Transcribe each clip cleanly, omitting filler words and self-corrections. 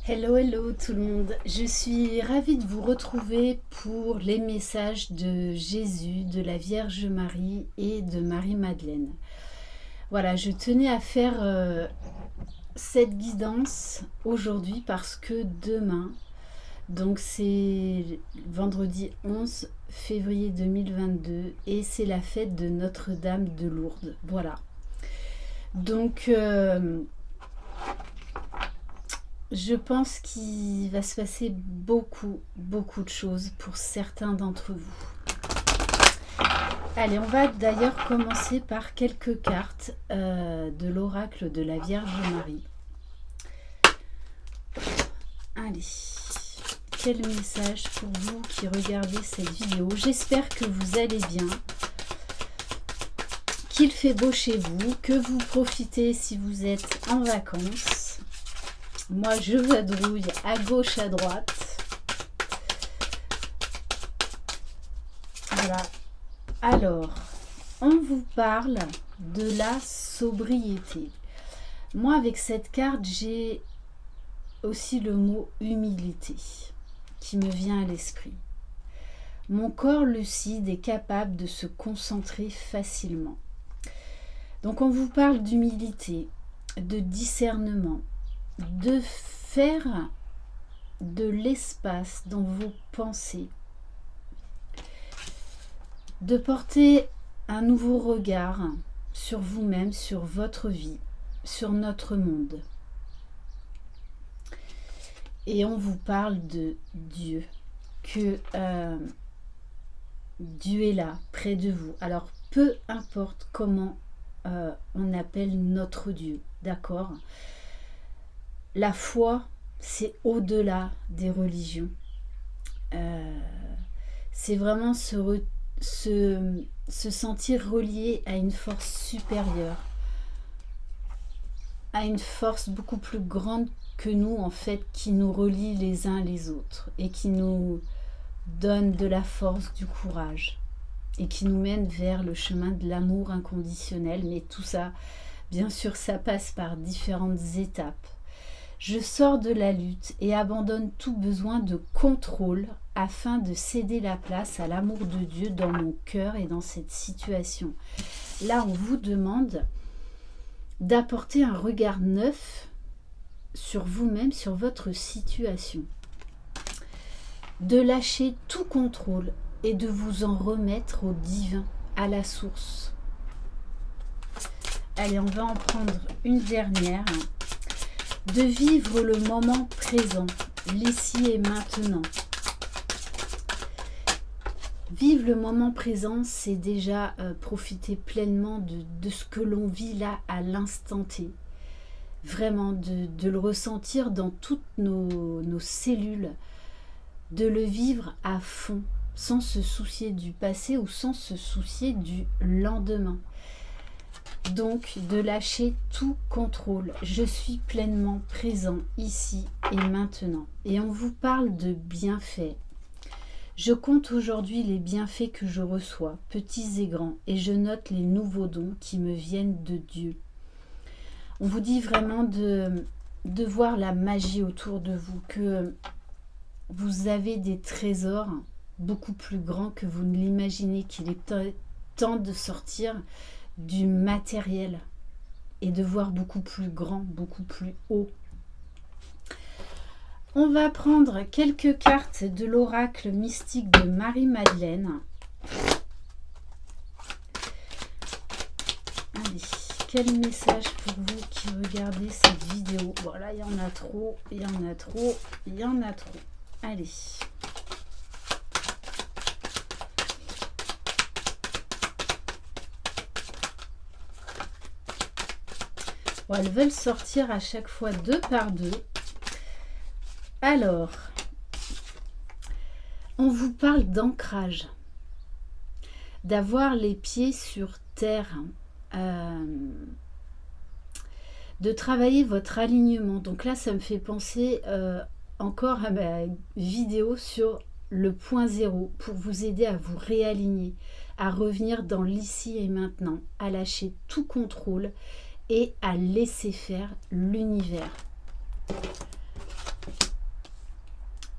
Hello, hello tout le monde. Je suis ravie de vous retrouver pour les messages de Jésus, de la Vierge Marie et de Marie-Madeleine. Voilà, je tenais à faire cette guidance aujourd'hui parce que demain, donc c'est vendredi 11 février 2022 et c'est la fête de Notre-Dame de Lourdes. Voilà. Donc je pense qu'il va se passer beaucoup de choses pour certains d'entre vous. Allez, on va d'ailleurs commencer par quelques cartes de l'oracle de la Vierge Marie. Allez, quel message pour vous qui regardez cette vidéo. J'espère que vous allez bien, qu'il fait beau chez vous, que vous profitez si vous êtes en vacances. Moi, je vadrouille à gauche, à droite. Voilà. Alors, on vous parle de la sobriété. Moi, avec cette carte, j'ai aussi le mot humilité qui me vient à l'esprit. Mon corps lucide est capable de se concentrer facilement. Donc, on vous parle d'humilité, de discernement, de faire de l'espace dans vos pensées, de porter un nouveau regard sur vous-même, sur votre vie, sur notre monde. Et on vous parle de Dieu, que Dieu est là, près de vous. Alors, peu importe comment on appelle notre Dieu, d'accord ? La foi, c'est au-delà des religions. C'est vraiment se sentir relié à une force supérieure, à une force beaucoup plus grande que nous, en fait, qui nous relie les uns les autres et qui nous donne de la force, du courage et qui nous mène vers le chemin de l'amour inconditionnel. Mais tout ça, bien sûr, ça passe par différentes étapes. Je sors de la lutte et abandonne tout besoin de contrôle afin de céder la place à l'amour de Dieu dans mon cœur et dans cette situation. Là, on vous demande d'apporter un regard neuf sur vous-même, sur votre situation. De lâcher tout contrôle et de vous en remettre au divin, à la source. Allez, on va en prendre une dernière. De vivre le moment présent, l'ici et maintenant. Vivre le moment présent, c'est déjà profiter pleinement de ce que l'on vit là à l'instant T. Vraiment, de le ressentir dans toutes nos cellules, de le vivre à fond, sans se soucier du passé ou sans se soucier du lendemain. Donc, de lâcher tout contrôle. Je suis pleinement présent ici et maintenant. Et on vous parle de bienfaits. Je compte aujourd'hui les bienfaits que je reçois, petits et grands, et je note les nouveaux dons qui me viennent de Dieu. On vous dit vraiment de voir la magie autour de vous, que vous avez des trésors beaucoup plus grands que vous ne l'imaginez, qu'il est temps de sortir du matériel et de voir beaucoup plus grand, beaucoup plus haut. On va prendre quelques cartes de l'oracle mystique de Marie-Madeleine. Allez, quel message pour vous qui regardez cette vidéo. Voilà, il y en a trop, il y en a trop, il y en a trop. Allez. Bon, elles veulent sortir à chaque fois deux par deux. Alors, on vous parle d'ancrage, d'avoir les pieds sur terre, de travailler votre alignement. Donc là, ça me fait penser encore à ma vidéo sur le point zéro pour vous aider à vous réaligner, à revenir dans l'ici et maintenant, à lâcher tout contrôle et à laisser faire l'univers.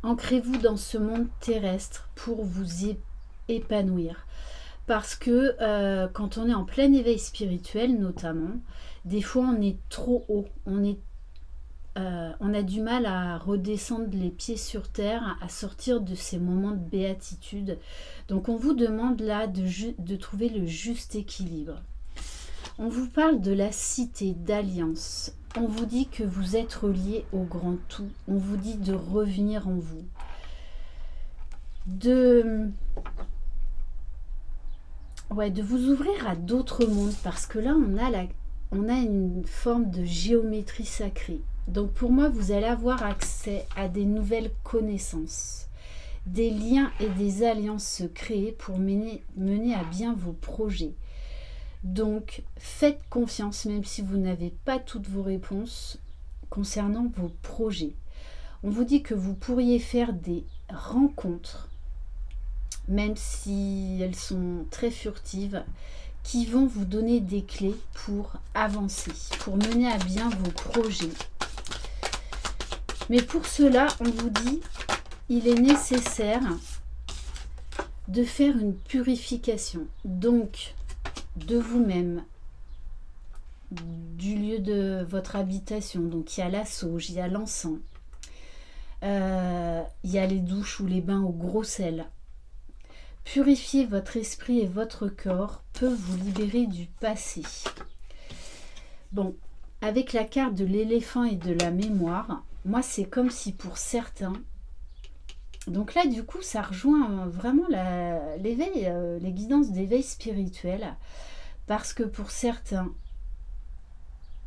Ancrez-vous dans ce monde terrestre pour vous épanouir. Parce que quand on est en plein éveil spirituel notamment, des fois on est trop haut, on a du mal à redescendre les pieds sur terre, à sortir de ces moments de béatitude. Donc on vous demande là de trouver le juste équilibre. On vous parle de la cité, d'alliance. On vous dit que vous êtes relié au grand tout. On vous dit de revenir en vous. De vous ouvrir à d'autres mondes. Parce que là, on a une forme de géométrie sacrée. Donc pour moi, vous allez avoir accès à des nouvelles connaissances, des liens et des alliances se créer pour mener à bien vos projets. Donc faites confiance, même si vous n'avez pas toutes vos réponses concernant vos projets. On vous dit que vous pourriez faire des rencontres, même si elles sont très furtives, qui vont vous donner des clés pour avancer, pour mener à bien vos projets. Mais pour cela, on vous dit, il est nécessaire de faire une purification. Donc, de vous-même, du lieu de votre habitation. Donc, il y a la sauge, il y a l'encens, il y a les douches ou les bains au gros sel. Purifier votre esprit et votre corps peut vous libérer du passé. Bon, avec la carte de l'éléphant et de la mémoire, moi, c'est comme si pour certains... Donc là, du coup, ça rejoint vraiment l'éveil, les guidances d'éveil spirituel. Parce que pour certains,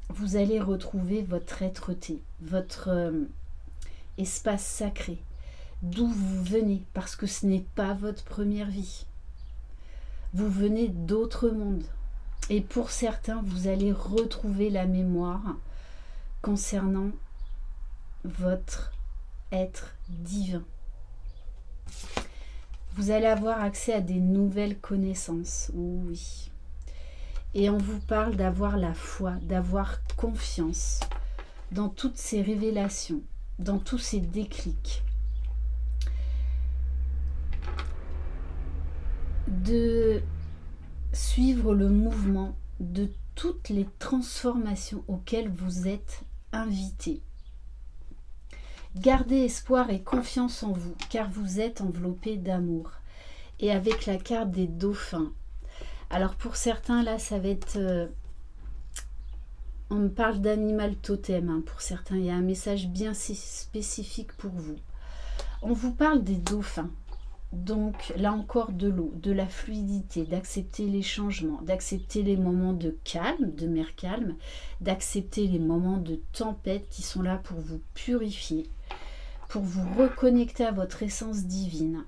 vous allez retrouver votre êtreté, votre espace sacré, d'où vous venez. Parce que ce n'est pas votre première vie. Vous venez d'autres mondes. Et pour certains, vous allez retrouver la mémoire concernant votre être divin. Vous allez avoir accès à des nouvelles connaissances, oui. Et on vous parle d'avoir la foi, d'avoir confiance dans toutes ces révélations, dans tous ces déclics. De suivre le mouvement de toutes les transformations auxquelles vous êtes invité. Gardez espoir et confiance en vous, car vous êtes enveloppé d'amour. Et avec la carte des dauphins. Alors pour certains, là, ça va être... on me parle d'animal totem, hein, pour certains. Il y a un message bien spécifique pour vous. On vous parle des dauphins. Donc là encore de l'eau, de la fluidité, d'accepter les changements, d'accepter les moments de calme, de mer calme, d'accepter les moments de tempête qui sont là pour vous purifier, pour vous reconnecter à votre essence divine.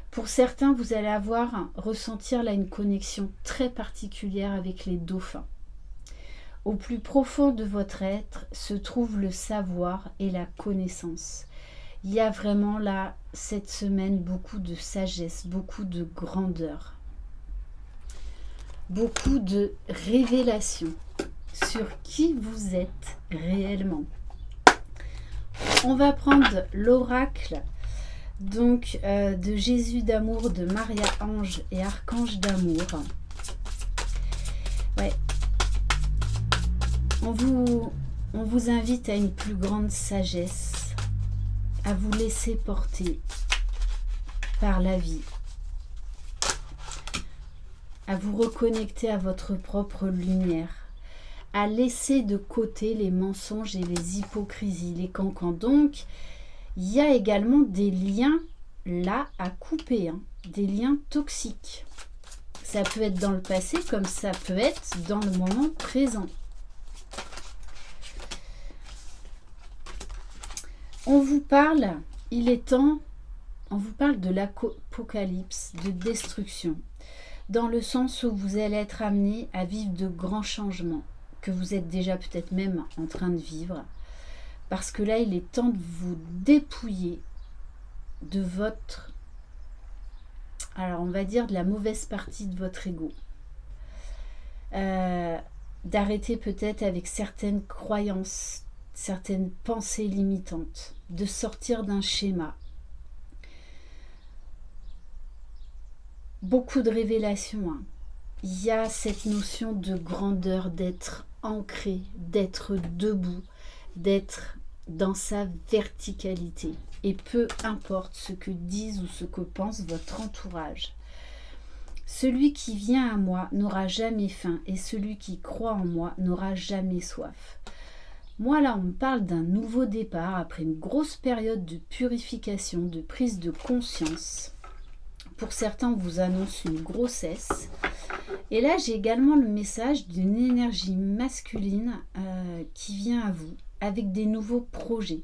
Pour certains, vous allez ressentir là une connexion très particulière avec les dauphins. Au plus profond de votre être se trouve le savoir et la connaissance. Il y a vraiment là, cette semaine, beaucoup de sagesse, beaucoup de grandeur, beaucoup de révélations sur qui vous êtes réellement. On va prendre l'oracle donc de Jésus d'amour, de Maria Ange et Archange d'amour. Ouais. On vous invite à une plus grande sagesse, à vous laisser porter par la vie, à vous reconnecter à votre propre lumière, à laisser de côté les mensonges et les hypocrisies, les cancans. Donc, il y a également des liens là à couper, hein, des liens toxiques. Ça peut être dans le passé comme ça peut être dans le moment présent. On vous parle, il est temps, on vous parle de l'apocalypse, de destruction, dans le sens où vous allez être amené à vivre de grands changements, que vous êtes déjà peut-être même en train de vivre, parce que là, il est temps de vous dépouiller de votre, alors on va dire de la mauvaise partie de votre ego. D'arrêter peut-être avec certaines croyances, certaines pensées limitantes, de sortir d'un schéma. Beaucoup de révélations. Hein. Il y a cette notion de grandeur, d'être ancré, d'être debout, d'être dans sa verticalité. Et peu importe ce que disent ou ce que pense votre entourage. Celui qui vient à moi n'aura jamais faim et celui qui croit en moi n'aura jamais soif. Moi là, on me parle d'un nouveau départ après une grosse période de purification, de prise de conscience. Pour certains, on vous annonce une grossesse. Et là, j'ai également le message d'une énergie masculine qui vient à vous avec des nouveaux projets.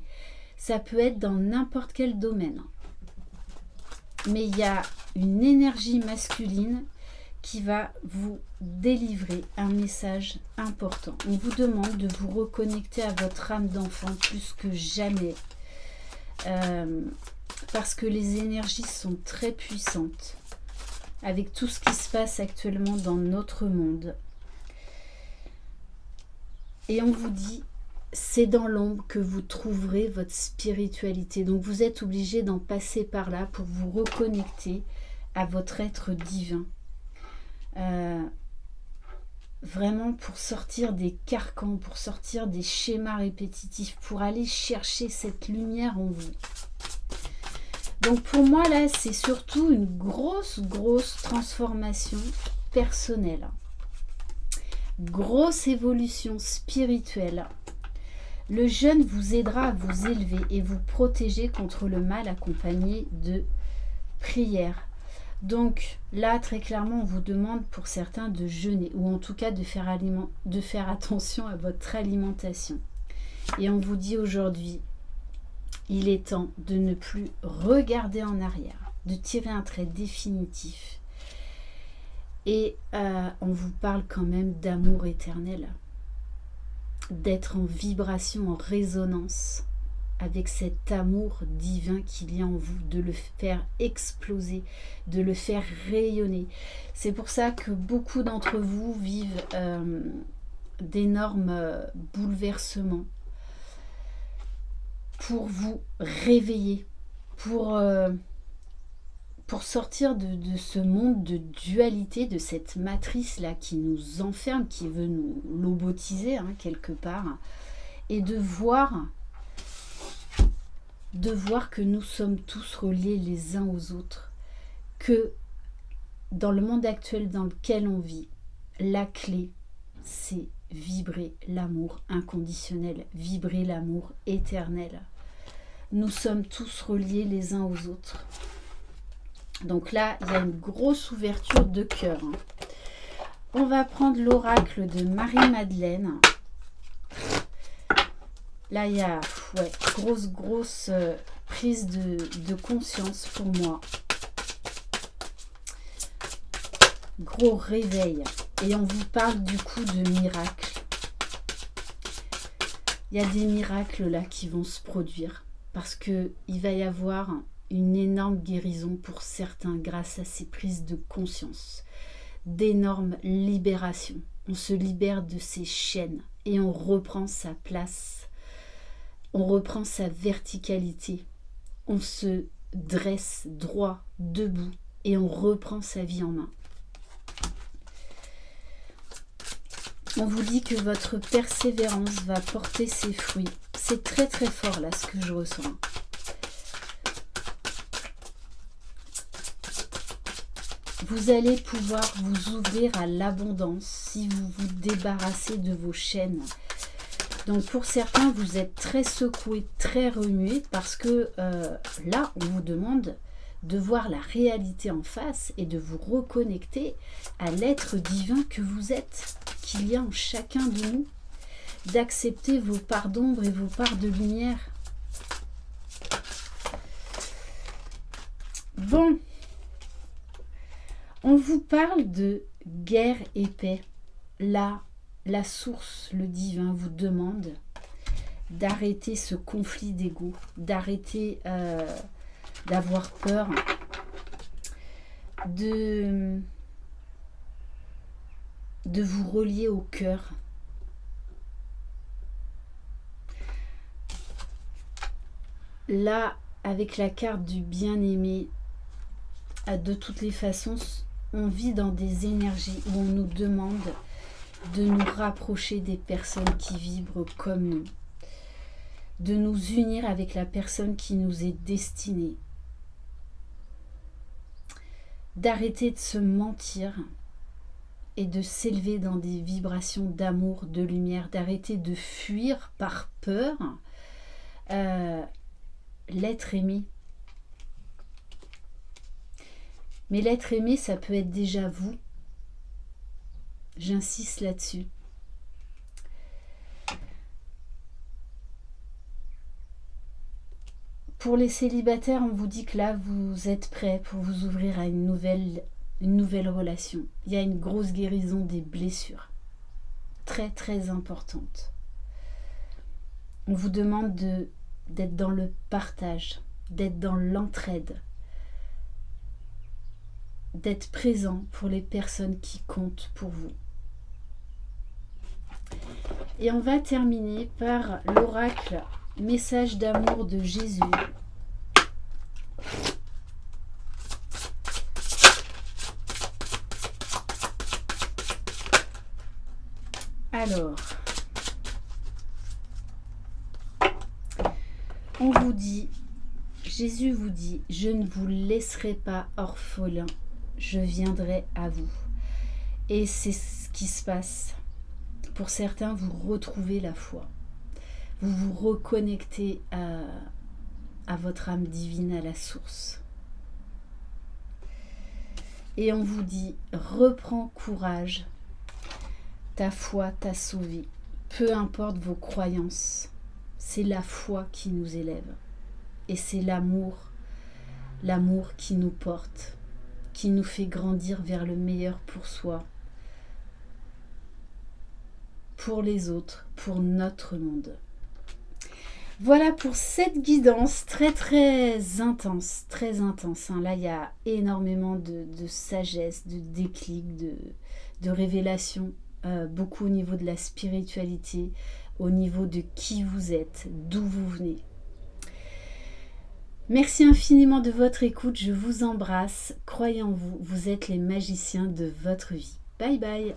Ça peut être dans n'importe quel domaine. Mais il y a une énergie masculine qui va vous délivrer un message important. On vous demande de vous reconnecter à votre âme d'enfant plus que jamais. Parce que les énergies sont très puissantes. Avec tout ce qui se passe actuellement dans notre monde. Et on vous dit, c'est dans l'ombre que vous trouverez votre spiritualité. Donc vous êtes obligé d'en passer par là pour vous reconnecter à votre être divin. Vraiment pour sortir des carcans, pour sortir des schémas répétitifs, pour aller chercher cette lumière en vous. Donc pour moi là, c'est surtout une grosse transformation personnelle. Grosse évolution spirituelle. Le jeûne vous aidera à vous élever et vous protéger contre le mal accompagné de prières. Donc là, très clairement, on vous demande pour certains de jeûner ou en tout cas de faire attention à votre alimentation. Et on vous dit aujourd'hui, il est temps de ne plus regarder en arrière, de tirer un trait définitif. Et on vous parle quand même d'amour éternel, d'être en vibration, en résonance avec cet amour divin qu'il y a en vous, de le faire exploser, de le faire rayonner. C'est pour ça que beaucoup d'entre vous vivent d'énormes bouleversements pour vous réveiller, pour sortir de ce monde de dualité, de cette matrice-là qui nous enferme, qui veut nous lobotiser quelque part, et de voir que nous sommes tous reliés les uns aux autres, que dans le monde actuel dans lequel on vit, la clé, c'est vibrer l'amour inconditionnel, vibrer l'amour éternel. Nous sommes tous reliés les uns aux autres. Donc là, il y a une grosse ouverture de cœur. On va prendre l'oracle de Marie-Madeleine. Là, il y a grosse prise de conscience pour moi. Gros réveil. Et on vous parle du coup de miracles. Il y a des miracles là qui vont se produire. Parce qu'il va y avoir une énorme guérison pour certains grâce à ces prises de conscience. D'énormes libérations. On se libère de ces chaînes et on reprend sa place. On reprend sa verticalité. On se dresse droit, debout et on reprend sa vie en main. On vous dit que votre persévérance va porter ses fruits. C'est très fort là ce que je ressens. Vous allez pouvoir vous ouvrir à l'abondance si vous vous débarrassez de vos chaînes. Donc pour certains, vous êtes très secoués, très remués parce que là, on vous demande de voir la réalité en face et de vous reconnecter à l'être divin que vous êtes, qu'il y a en chacun de nous, d'accepter vos parts d'ombre et vos parts de lumière. Bon, on vous parle de guerre et paix. Là, la source, le divin, vous demande d'arrêter ce conflit d'ego, d'arrêter d'avoir peur, de vous relier au cœur. Là, avec la carte du bien-aimé, de toutes les façons, on vit dans des énergies où on nous demande de nous rapprocher des personnes qui vibrent comme nous, de nous unir avec la personne qui nous est destinée, d'arrêter de se mentir et de s'élever dans des vibrations d'amour, de lumière, d'arrêter de fuir par peur l'être aimé. Mais l'être aimé, ça peut être déjà vous. J'insiste là-dessus. Pour les célibataires, on vous dit que là, vous êtes prêts pour vous ouvrir à une nouvelle relation. Il y a une grosse guérison des blessures. Très, très importante. On vous demande d'être dans le partage, d'être dans l'entraide, d'être présent pour les personnes qui comptent pour vous. Et on va terminer par l'oracle message d'amour de Jésus. Alors, on vous dit, Jésus vous dit, je ne vous laisserai pas orphelin, je viendrai à vous. Et c'est ce qui se passe. Pour certains, vous retrouvez la foi. Vous vous reconnectez à votre âme divine, à la source. Et on vous dit, reprends courage, ta foi t'a sauvé. Peu importe vos croyances, c'est la foi qui nous élève. Et c'est l'amour qui nous porte, qui nous fait grandir vers le meilleur pour soi, pour les autres, pour notre monde. Voilà pour cette guidance très très intense, très intense. Là, il y a énormément de sagesse, de déclic, de révélation, beaucoup au niveau de la spiritualité, au niveau de qui vous êtes, d'où vous venez. Merci infiniment de votre écoute, je vous embrasse. Croyez en vous, vous êtes les magiciens de votre vie. Bye bye.